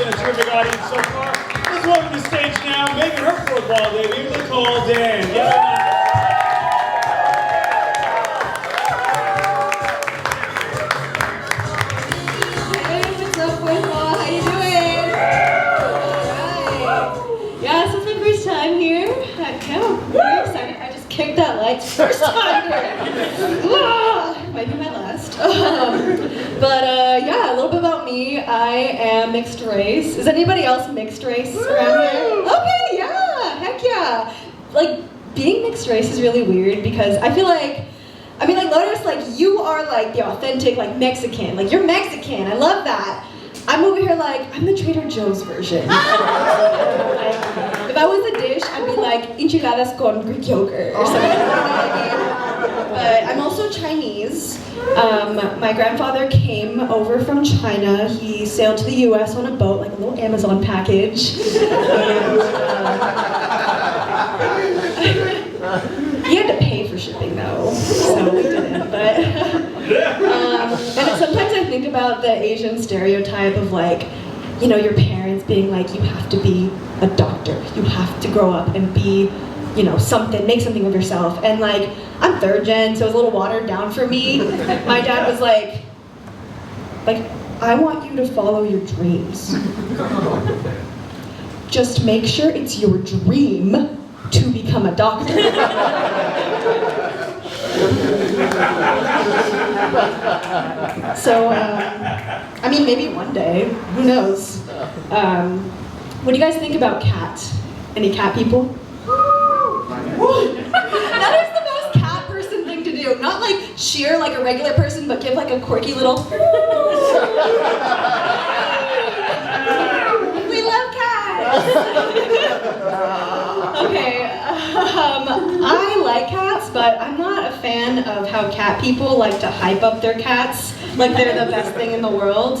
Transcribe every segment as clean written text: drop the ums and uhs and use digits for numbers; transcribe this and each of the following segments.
been a terrific audience so far. Let's welcome to the stage now, making her fourth wall debut, Nicole Dan. Give her a round. Kicked that lights first time here. Might be my last. Yeah, a little bit about me. I am mixed race. Is anybody else mixed race around here? Okay, yeah, heck yeah. Like, being mixed race is really weird because I feel like, Lotus, like, you are like the authentic, like, Mexican. Like, you're Mexican. I love that. I'm over here like, I'm the Trader Joe's version. If I was a dish, I'd be like enchiladas con Greek yogurt or something. You know what I mean? But I'm also Chinese. My grandfather came over from China. He sailed to the US on a boat, like a little Amazon package. And, he had to pay for shipping though, so we didn't. But and sometimes I think about the Asian stereotype of like, you know, your parents being like, you have to be a doctor, you have to grow up and be, you know, something, make something of yourself. And like, I'm third gen, so it was a little watered down for me. My dad was like, I want you to follow your dreams. Just make sure it's your dream to become a doctor. So, I mean, maybe one day, who knows? What do you guys think about cat? Any cat people? That is the most cat person thing to do. Not like cheer like a regular person, but give like a quirky little. We love cats! Okay, I like cats, but I'm not a fan of how cat people like to hype up their cats like they're the best thing in the world.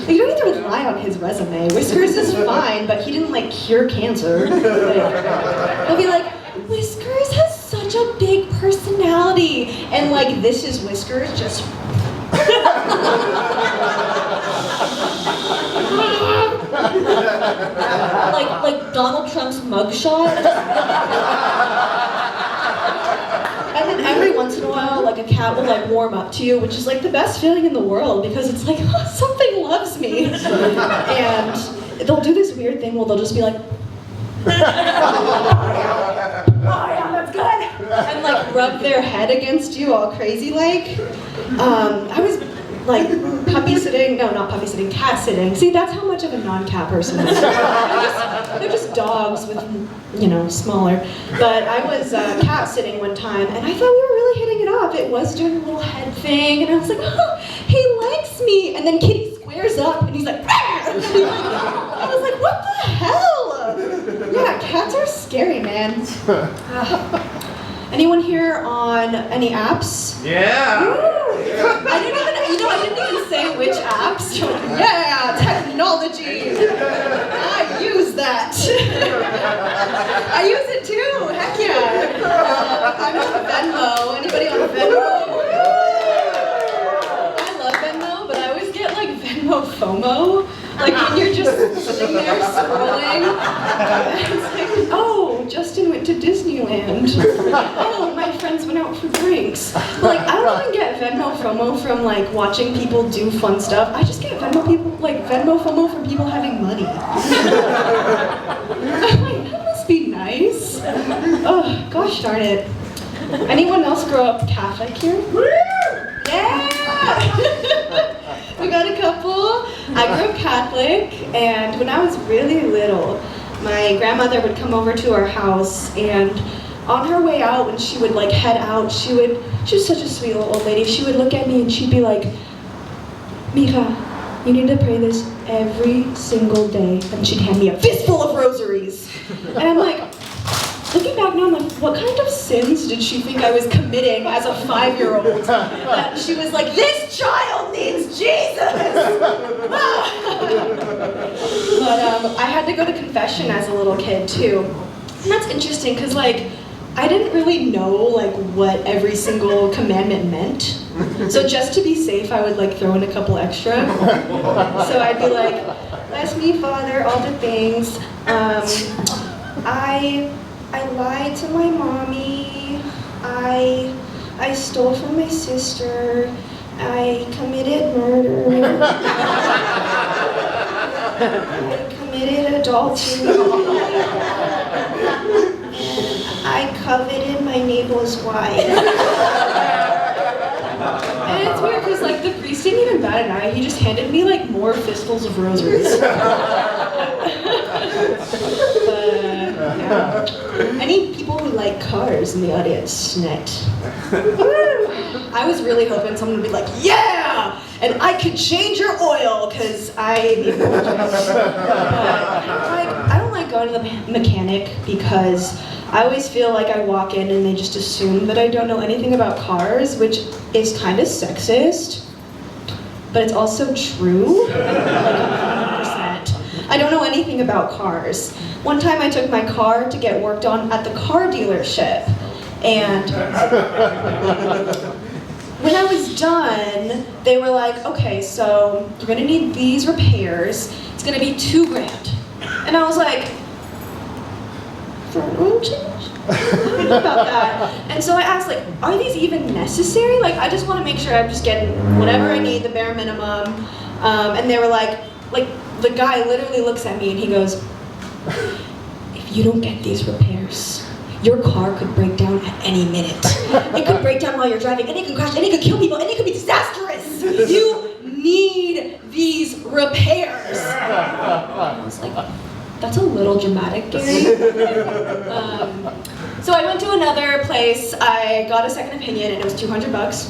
You don't need to rely on his resume. Whiskers is fine, but he didn't like cure cancer. He'll be like, Whiskers has such a big personality, and like this is Whiskers just. like Donald Trump's mugshot. And then every once in a while, like a cat will like warm up to you, which is like the best feeling in the world because it's like, oh, something loves me. And they'll do this weird thing where they'll just be like, oh yeah, that's good. And like rub their head against you all crazy like. I was like cat sitting. See, that's how much of a non-cat person I am. They're just dogs with, you know, smaller. But I was cat sitting one time, and I thought we were really hitting it off. It was doing a little head thing, and I was like, oh, he likes me. And then Kitty squares up, and he's like, I was like, what the hell? Yeah, cats are scary, man. Anyone here on any apps? Yeah. I didn't even say which apps. Yeah, technology. I use that. I use it too. Heck yeah. I'm on Venmo. Anybody on Venmo? I love Venmo, but I always get like Venmo FOMO. Like when you're just sitting there scrolling. It's like, oh, Justin went to Disneyland. Oh, my friends went out for drinks. But like, I don't even get Venmo FOMO from like watching people do fun stuff. I just get Venmo FOMO from people having money. I'm like, that must be nice. Oh, gosh darn it. Anyone else grow up Catholic here? Yeah! We got a couple. I grew up Catholic, and when I was really little, my grandmother would come over to our house, and on her way out, when she would like head out, she was such a sweet little old lady, she would look at me and she'd be like, Mija, you need to pray this every single day. And she'd hand me a fistful of rosaries. And I'm like, looking back now, I'm like, what kind of sins did she think I was committing as a 5-year-old? That she was like, this child needs Jesus! But I had to go to confession as a little kid too. And that's interesting because like, I didn't really know like what every single commandment meant. So just to be safe, I would like throw in a couple extra. So I'd be like, bless me, Father, all the things. I lied to my mommy. I stole from my sister. I committed murder. I committed adultery. I coveted my neighbor's wife. And it's weird because like the priest didn't even bat an eye. He just handed me like more fistfuls of rosaries. Yeah. Any people who like cars in the audience tonight? I was really hoping someone would be like, yeah! And I could change your oil, because I need an oil change. I don't like going to the mechanic because I always feel like I walk in and they just assume that I don't know anything about cars, which is kind of sexist, but it's also true, like 100%. I don't know anything about cars. One time I took my car to get worked on at the car dealership, and when I was done, they were like, okay, so you're gonna need these repairs. It's gonna be $2,000. And I was like, for an oil change? I don't know about that. And so I asked, like, are these even necessary? Like, I just want to make sure I'm just getting whatever I need, the bare minimum. And they were like, the guy literally looks at me and he goes, if you don't get these repairs, your car could break down at any minute. It could break down while you're driving, and it could crash, and it could kill people, and it could be disastrous. You need these repairs. I was like, that's a little dramatic, Gary. So I went to another place. I got a second opinion, and it was $200.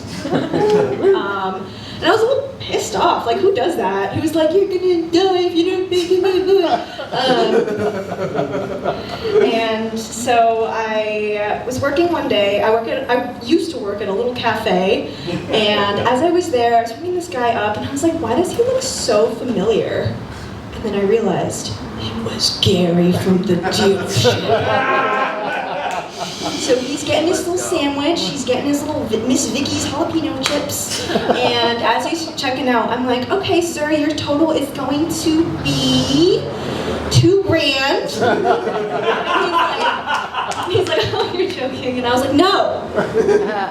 And I was a little pissed off. Like, who does that? He was like, you're gonna die if you don't make it. And so I was working one day. I used to work at a little cafe. And as I was there, I was ringing this guy up, and I was like, why does he look so familiar? And then I realized it was Gary from the dealership. So he's getting his little sandwich, he's getting his little Miss Vicky's jalapeno chips, and as he's checking out, I'm like, okay, sir, your total is going to be $2,000. He's like, oh, you're joking. And I was like, no.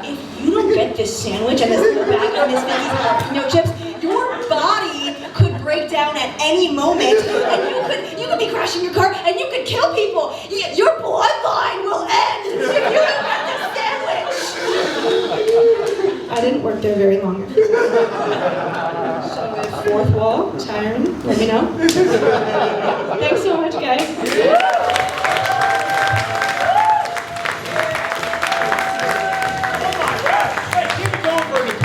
If you don't get this sandwich and this little bag of Miss Vicky's jalapeno chips, your body could break down at any moment, and you could be crashing your car, and you could kill people. Your bloodline will end if you don't get this sandwich. I didn't work there very long. So if fourth wall, tiring, let me know.